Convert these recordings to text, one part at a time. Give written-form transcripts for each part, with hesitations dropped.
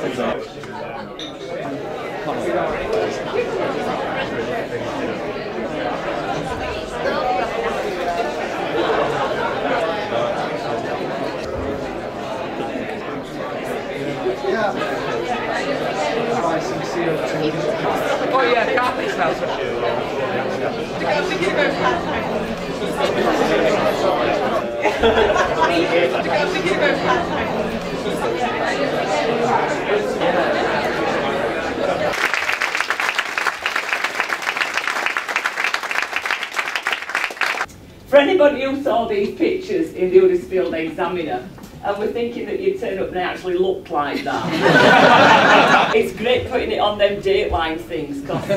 Oh yeah, Kirklees Council. For anybody who saw these pictures in the Huddersfield Examiner and were thinking that you'd turn up and they actually looked like that, it's great putting it on them Dateline things, because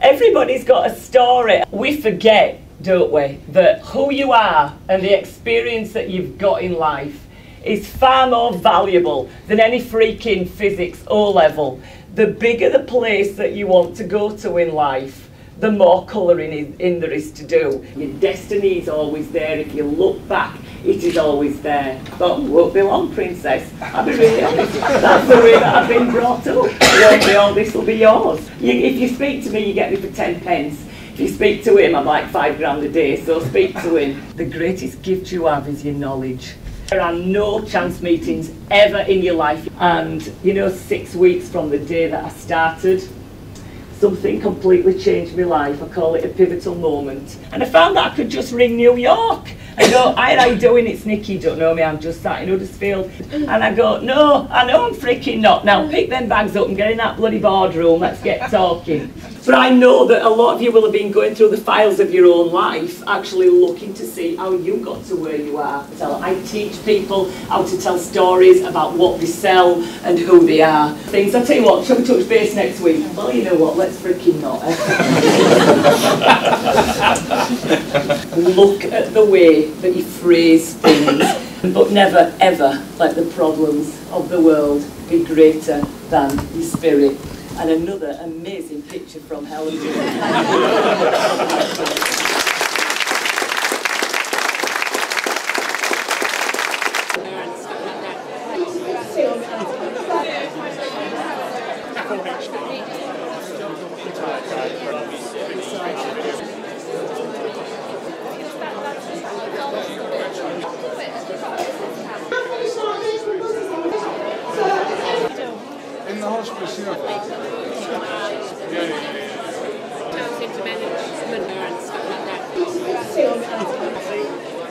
everybody's got a story. We forget, don't we, that who you are and the experience that you've got in life is far more valuable than any freaking physics O-level. The bigger the place that you want to go to in life, the more colouring in there is to do. Your destiny is always there. If you look back, it is always there. But won't be long, princess. I'll be really honest. That's the way that I've been brought up. It won't be all, this will be yours. If you speak to me, you get me for 10 pence. If you speak to him, I'm like £5 a day, so speak to him. The greatest gift you have is your knowledge. There are no chance meetings ever in your life. And, you know, 6 weeks from the day that I started, something completely changed my life. I call it a pivotal moment. And I found that I could just ring New York and go, "Hi, how you doing? It's Nikki, don't know me, I'm just sat in Huddersfield." And I go, "No, I know I'm freaking not. Now pick them bags up and get in that bloody boardroom, let's get talking." But I know that a lot of you will have been going through the files of your own life, actually looking to see how you got to where you are. So I teach people how to tell stories about what they sell and who they are. Things, I'll tell you what, shall we touch base next week? Well, you know what, let's freaking not. Look at the way that you phrase things, but never ever let the problems of the world be greater than your spirit. And another amazing picture from Helen. In the hospice, yeah.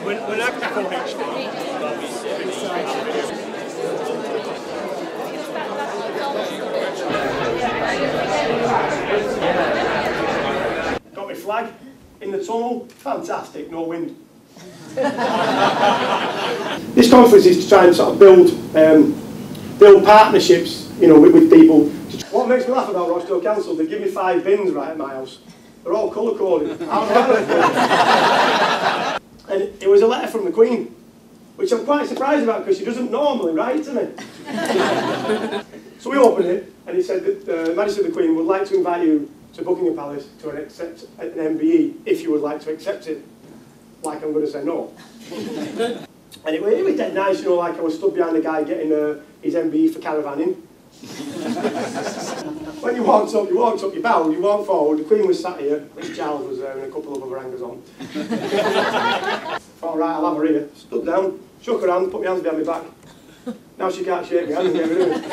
We're not Got my flag in the tunnel, fantastic, no wind. This conference is to try and sort of build partnerships, you know, with people. What makes me laugh about Rochdale Council, they give me 5 bins right at my house. They're all colour coded. And it was a letter from the Queen, which I'm quite surprised about because she doesn't normally write to me. So we opened it, and it said that the Majesty of the Queen would like to invite you to Buckingham Palace to an MBE if you would like to accept it. Like I'm going to say no. And it was dead nice, you know, like I was stood behind the guy getting his MBE for caravanning. When you walked up, you bowed, you walked forward, the Queen was sat here, Miss Charles was there and a couple of other hangers on. Thought, right, I'll have her here. Stood down, shook her hand, put my hands behind my back. Now she can't shake me hand and get rid of it.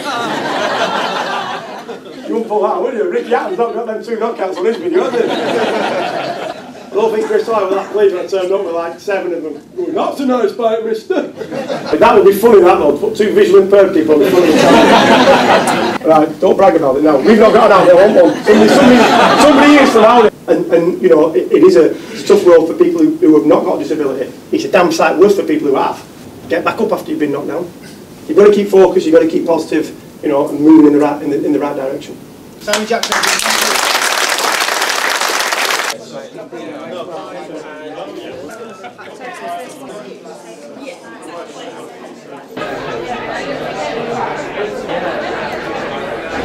You wouldn't pull that, would you? Ricky Hatton's not got them 2 knockouts on his video, has he? I don't think Chris Lyle was that pleased when I turned up with like 7 of them. Going, "That's a nice bike, mister." That would be funny, that though, to put 2 visual impaired people on the front of the car. Right, don't brag about it now. We've not got an outlet, I want one. Somebody is from out. And you know, it is a tough road for people who have not got a disability. It's a damn sight worse for people who have. Get back up after you've been knocked down. You've got to keep focused, you've got to keep positive, you know, and moving in the right direction. Sammy Jackson.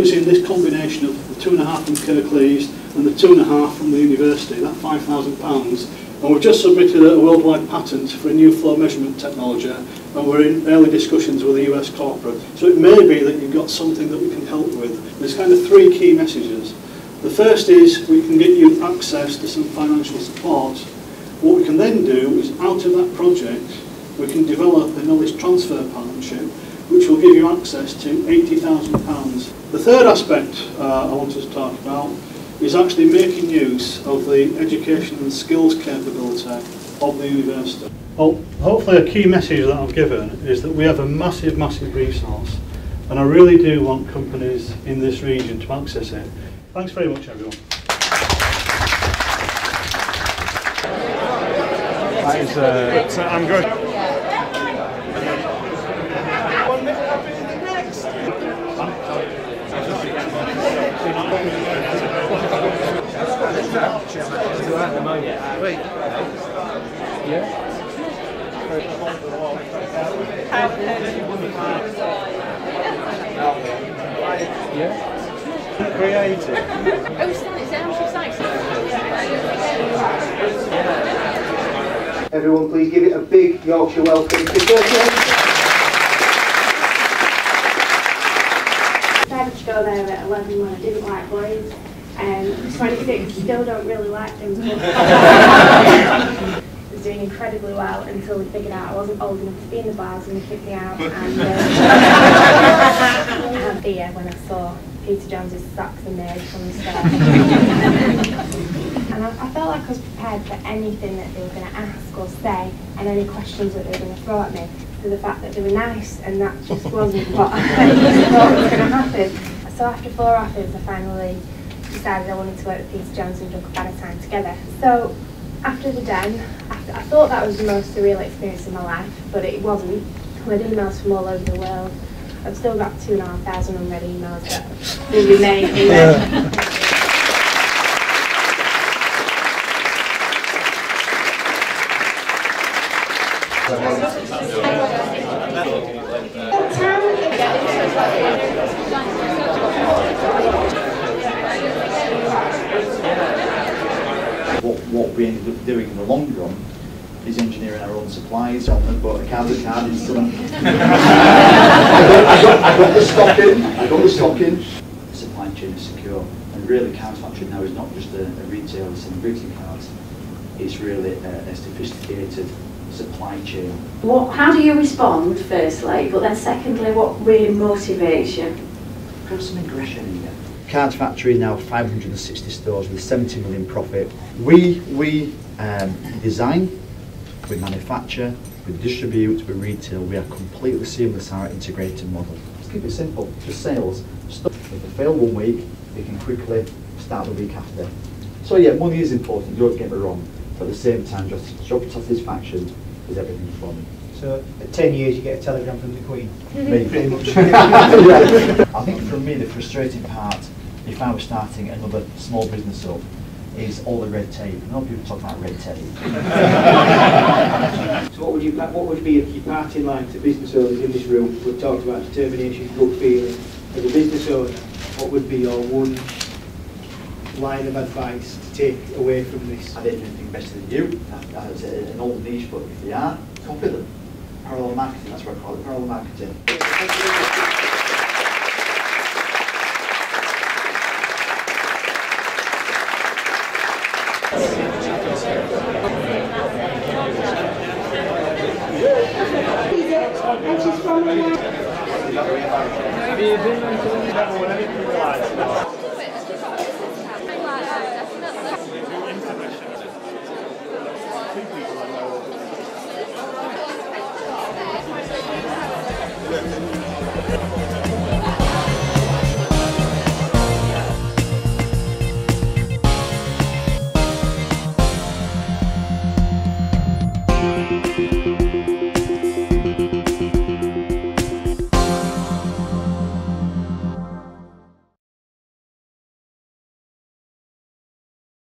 In this combination of the 2.5 from Kirklees and the 2.5 from the university, that £5,000 And we've just submitted a worldwide patent for a new flow measurement technology, and we're in early discussions with a US corporate. So it may be that you've got something that we can help with. There's kind of three key messages. The first is we can get you access to some financial support. What we can then do is, out of that project, we can develop a knowledge transfer partnership which will give you access to £80,000. The third aspect I want to talk about is actually making use of the education and skills capability of the university. Well, hopefully a key message that I've given is that we have a massive, massive resource, and I really do want companies in this region to access it. Thanks very much, everyone. I'm good. Wait. Yeah? Creative. Everyone please give it a big Yorkshire welcome to Kirklees. I decided to go there at 11 when I didn't like boys. 26, still don't really like them. I was doing incredibly well until we figured out I wasn't old enough to be in the bars and they kicked me out. And I had fear when I saw Peter Jones's socks and nails from the start. And I felt like I was prepared for anything that they were going to ask or say, and any questions that they were going to throw at me, to the fact that they were nice, and that just wasn't what I thought was going to happen. So after 4 offers, I finally decided I wanted to work with Peter Jones and Drunk at a time together. So after the Den, I thought that was the most surreal experience of my life, but it wasn't. I had emails from all over the world. I've still got 2,500 unread emails that will remain in there. What we ended up doing in the long run is engineering our own supplies on them, but a card is done. I got the stock in. The supply chain is secure, and really Cards Factory now is not just a retailer selling greeting cards, it's really a sophisticated supply chain. How do you respond, firstly, but then secondly, what really motivates you? Got some aggression in there. Cards Factory now 560 stores with 70 million profit. We design, we manufacture, we distribute, we retail. We are completely seamless in our integrated model. Let's keep it simple. Just sales. If they fail 1 week, they can quickly start the week after. So yeah, money is important. Don't get me wrong. But at the same time, just job satisfaction is everything for me. So at 10 years, you get a telegram from the Queen. Me. Pretty much. Yeah. I think for me, the frustrating part, if I was starting another small business up, is all the red tape. I know people talk about red tape. So what would be your parting line to business owners in this room? We've talked about determination, gut feeling. As a business owner, what would be your one line of advice to take away from this? I don't do anything better than you. That's an old niche, but if they are, copy them. Parallel marketing, that's what I call it, parallel marketing. And she's from